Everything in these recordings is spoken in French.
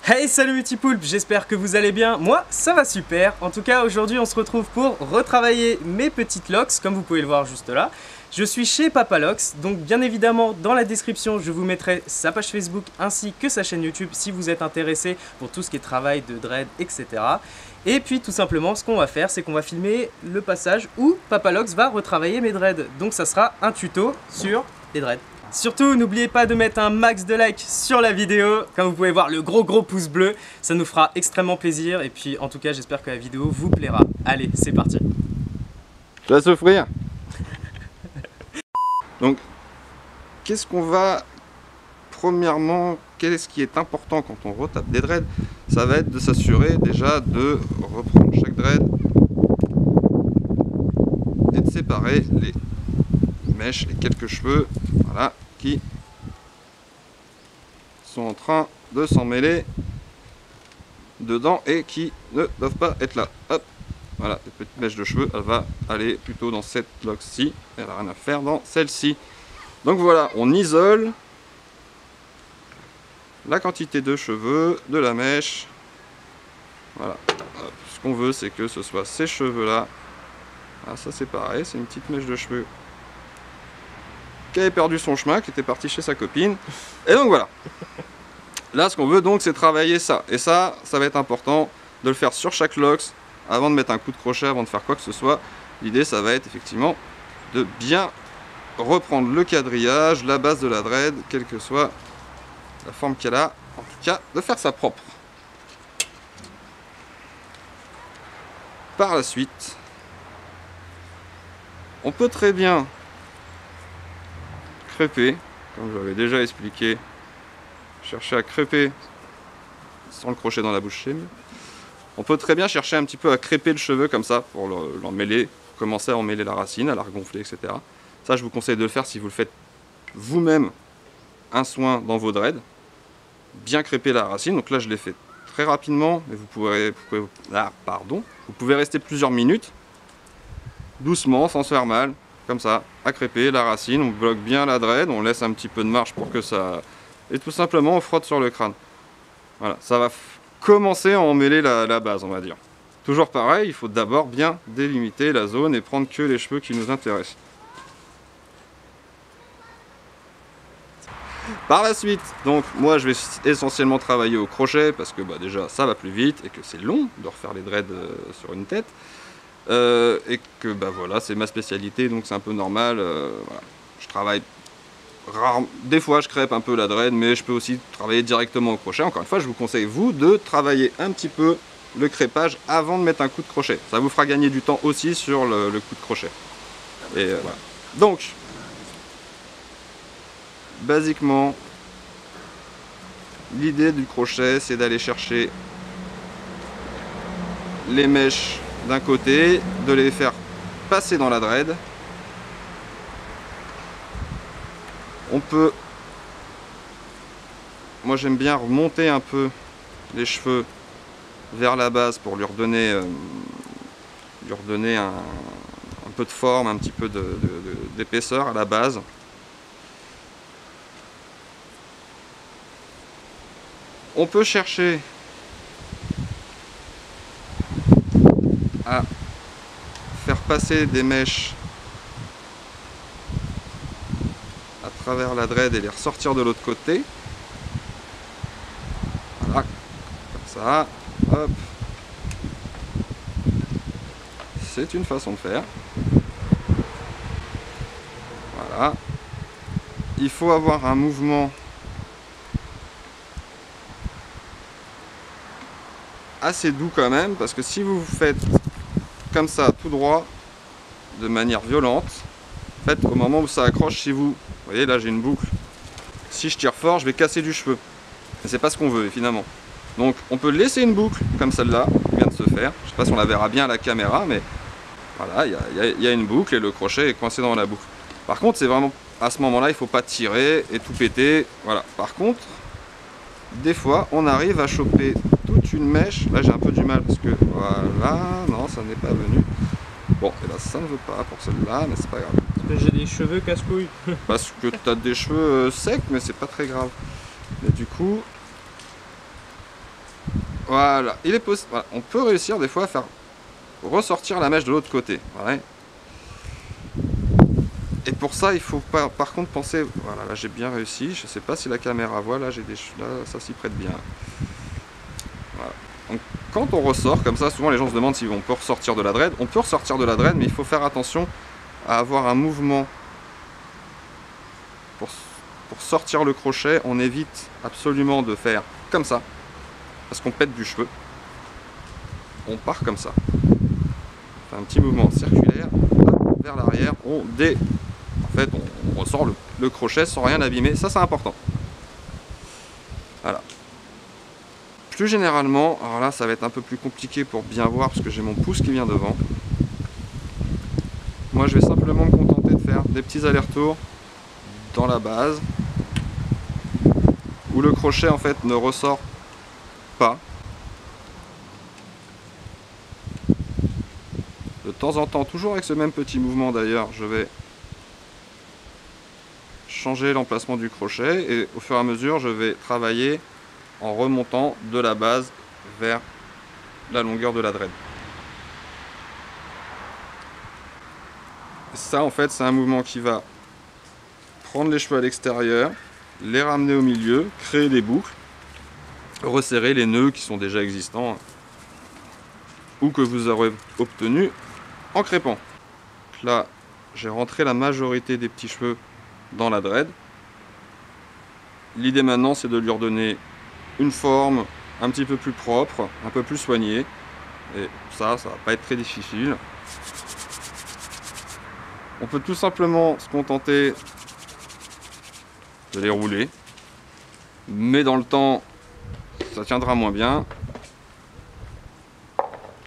Hey, salut mes petits poulpes, j'espère que vous allez bien. Moi, ça va super. En tout cas, aujourd'hui, on se retrouve pour retravailler mes petites locks, comme vous pouvez le voir juste là. Je suis chez Papalocks, donc bien évidemment, dans la description, je vous mettrai sa page Facebook ainsi que sa chaîne YouTube si vous êtes intéressé pour tout ce qui est travail de dread, etc. Et puis, tout simplement, ce qu'on va faire, c'est qu'on va filmer le passage où Papalocks va retravailler mes dreads. Donc, ça sera un tuto sur les dreads. Surtout, n'oubliez pas de mettre un max de likes sur la vidéo. Comme vous pouvez voir, le gros pouce bleu, ça nous fera extrêmement plaisir. Et puis, en tout cas, j'espère que la vidéo vous plaira. Allez, c'est parti. Je laisse offrir. Donc, qu'est-ce qu'on va... Premièrement, qu'est-ce qui est important quand on retape des dreads? Ça va être de s'assurer déjà de reprendre chaque dread et de séparer les mèches et quelques cheveux, voilà, qui sont en train de s'en mêler dedans et qui ne doivent pas être là. Hop, voilà, cette petite mèche de cheveux, elle va aller plutôt dans cette lock-ci, elle n'a rien à faire dans celle-ci. Donc voilà, on isole la quantité de cheveux de la mèche. Voilà, hop. Ce qu'on veut, c'est que ce soit ces cheveux-là. Ah, ça c'est pareil, c'est une petite mèche de cheveux qui avait perdu son chemin, qui était parti chez sa copine. Et donc voilà. Là, ce qu'on veut donc, c'est travailler ça. Et ça va être important de le faire sur chaque locks avant de mettre un coup de crochet, avant de faire quoi que ce soit. L'idée, ça va être effectivement de bien reprendre le quadrillage, la base de la dread, quelle que soit la forme qu'elle a. En tout cas, de faire ça propre. Par la suite, on peut très bien crêper, comme j'avais déjà expliqué, chercher à crêper sans le crochet dans la bouche, c'est mieux. On peut très bien chercher un petit peu à crêper le cheveu comme ça pour l'emmêler, commencer à emmêler la racine, à la regonfler, etc. Ça, je vous conseille de le faire si vous le faites vous-même, un soin dans vos dreads. Bien crêper la racine, donc là je l'ai fait très rapidement, mais vous pouvez rester plusieurs minutes, doucement, sans se faire mal. Comme ça, à crêper la racine, on bloque bien la dread, on laisse un petit peu de marge pour que ça... Et tout simplement, on frotte sur le crâne. Voilà, ça va commencer à emmêler la base, on va dire. Toujours pareil, il faut d'abord bien délimiter la zone et prendre que les cheveux qui nous intéressent. Par la suite, donc moi je vais essentiellement travailler au crochet parce que bah, déjà ça va plus vite et que c'est long de refaire les dreads sur une tête. Et que bah voilà, c'est ma spécialité, donc c'est un peu normal. Voilà. Je travaille rarement, des fois je crêpe un peu la dread, mais je peux aussi travailler directement au crochet. Encore une fois, je vous conseille vous de travailler un petit peu le crêpage avant de mettre un coup de crochet. Ça vous fera gagner du temps aussi sur le coup de crochet. Et voilà. Donc, basiquement, l'idée du crochet, c'est d'aller chercher les mèches d'un côté, de les faire passer dans la dread. On peut, moi j'aime bien remonter un peu les cheveux vers la base pour lui redonner un peu de forme, un petit peu d'épaisseur à la base. On peut chercher à faire passer des mèches à travers la dread et les ressortir de l'autre côté. Voilà, comme ça, hop. C'est une façon de faire. Voilà. Il faut avoir un mouvement assez doux quand même, parce que si vous faites comme ça tout droit de manière violente, en fait au moment où ça accroche, si vous voyez là j'ai une boucle, si je tire fort je vais casser du cheveu et c'est pas ce qu'on veut finalement. Donc on peut laisser une boucle comme celle-là qui vient de se faire, je sais pas si on la verra bien à la caméra, mais voilà, il y a une boucle et le crochet est coincé dans la boucle. Par contre c'est vraiment à ce moment là il faut pas tirer et tout péter. Voilà. Par contre des fois on arrive à choper toute une mèche. Là j'ai un peu du mal parce que voilà, non ça n'est pas venu. Bon, et là ça ne veut pas pour celle-là, mais c'est pas grave. Parce que j'ai des cheveux casse-couilles. Parce que tu as des cheveux secs, mais c'est pas très grave. Mais du coup, Voilà, il est possible. Voilà. On peut réussir des fois à faire ressortir la mèche de l'autre côté. Ouais. Et pour ça, il faut pas, par contre penser. Voilà, là j'ai bien réussi. Je sais pas si la caméra voit. Là, là ça s'y prête bien. Voilà. Donc, quand on ressort comme ça, souvent les gens se demandent si on peut ressortir de la dread. On peut ressortir de la dread, mais il faut faire attention à avoir un mouvement pour sortir le crochet. On évite absolument de faire comme ça, parce qu'on pète du cheveu. On part comme ça. On fait un petit mouvement circulaire, hop, vers l'arrière. En fait, on ressort le crochet sans rien abîmer. Ça, c'est important. Voilà. Plus généralement, alors là, ça va être un peu plus compliqué pour bien voir parce que j'ai mon pouce qui vient devant. Moi, je vais simplement me contenter de faire des petits allers-retours dans la base où le crochet en fait ne ressort pas. De temps en temps, toujours avec ce même petit mouvement d'ailleurs, je vais changer l'emplacement du crochet et au fur et à mesure, je vais travailler en remontant de la base vers la longueur de la dread. Ça en fait, c'est un mouvement qui va prendre les cheveux à l'extérieur, les ramener au milieu, créer des boucles, resserrer les nœuds qui sont déjà existants ou que vous aurez obtenus en crêpant. Là, j'ai rentré la majorité des petits cheveux dans la dread. L'idée maintenant, c'est de lui redonner une forme un petit peu plus propre, un peu plus soignée. Et ça va pas être très difficile. On peut tout simplement se contenter de les rouler. Mais dans le temps, ça tiendra moins bien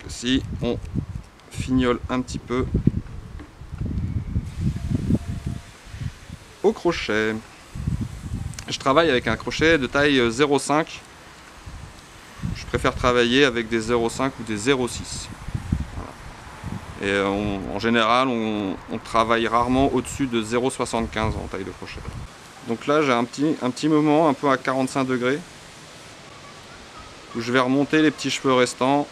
que si on fignole un petit peu au crochet. Je travaille avec un crochet de taille 0,5. Je préfère travailler avec des 0,5 ou des 0,6. Voilà. Et en général, on travaille rarement au-dessus de 0,75 en taille de crochet. Donc là, j'ai un petit moment un peu à 45 degrés où je vais remonter les petits cheveux restants.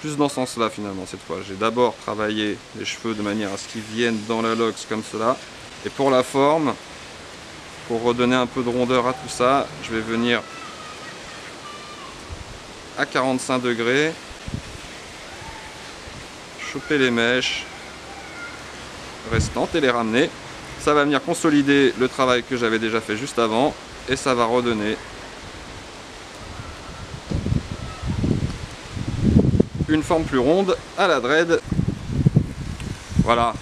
Plus dans ce sens-là finalement cette fois. J'ai d'abord travaillé les cheveux de manière à ce qu'ils viennent dans la lox comme cela. Et pour la forme, pour redonner un peu de rondeur à tout ça, je vais venir à 45 degrés, choper les mèches restantes et les ramener. Ça va venir consolider le travail que j'avais déjà fait juste avant et ça va redonner une forme plus ronde à la dread. Voilà.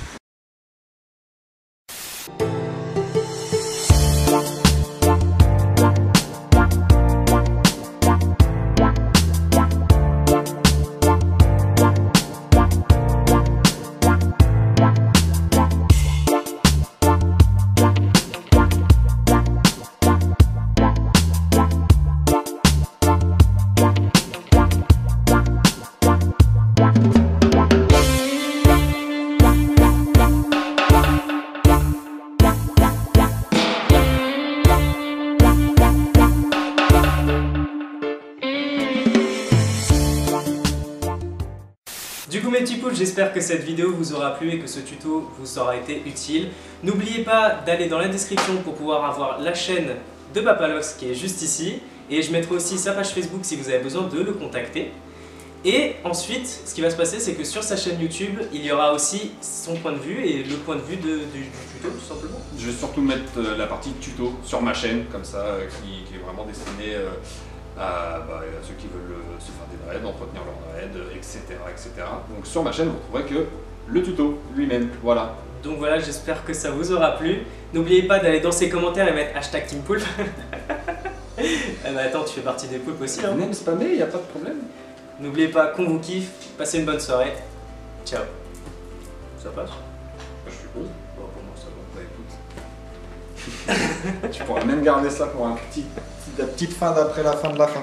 Du coup mes petits poules, j'espère que cette vidéo vous aura plu et que ce tuto vous aura été utile. N'oubliez pas d'aller dans la description pour pouvoir avoir la chaîne de Papa Lox qui est juste ici. Et je mettrai aussi sa page Facebook si vous avez besoin de le contacter. Et ensuite, ce qui va se passer, c'est que sur sa chaîne YouTube, il y aura aussi son point de vue et le point de vue du tuto tout simplement. Je vais surtout mettre la partie tuto sur ma chaîne, comme ça, qui est vraiment destinée à ceux qui veulent se faire des dreads, entretenir leurs dreads, etc., etc. Donc sur ma chaîne, vous trouverez que le tuto lui-même, voilà. Donc voilà, j'espère que ça vous aura plu. N'oubliez pas d'aller dans ces commentaires et mettre hashtag TeamPoulpe. Ah bah attends, tu fais partie des poulpes aussi hein. Même spammer, il n'y a pas de problème. N'oubliez pas qu'on vous kiffe, passez une bonne soirée. Ciao. Ça passe? Je suppose. Bon, pour moi ça va. Bah écoute. Tu pourras même garder ça pour la petite fin d'après la fin de la fin.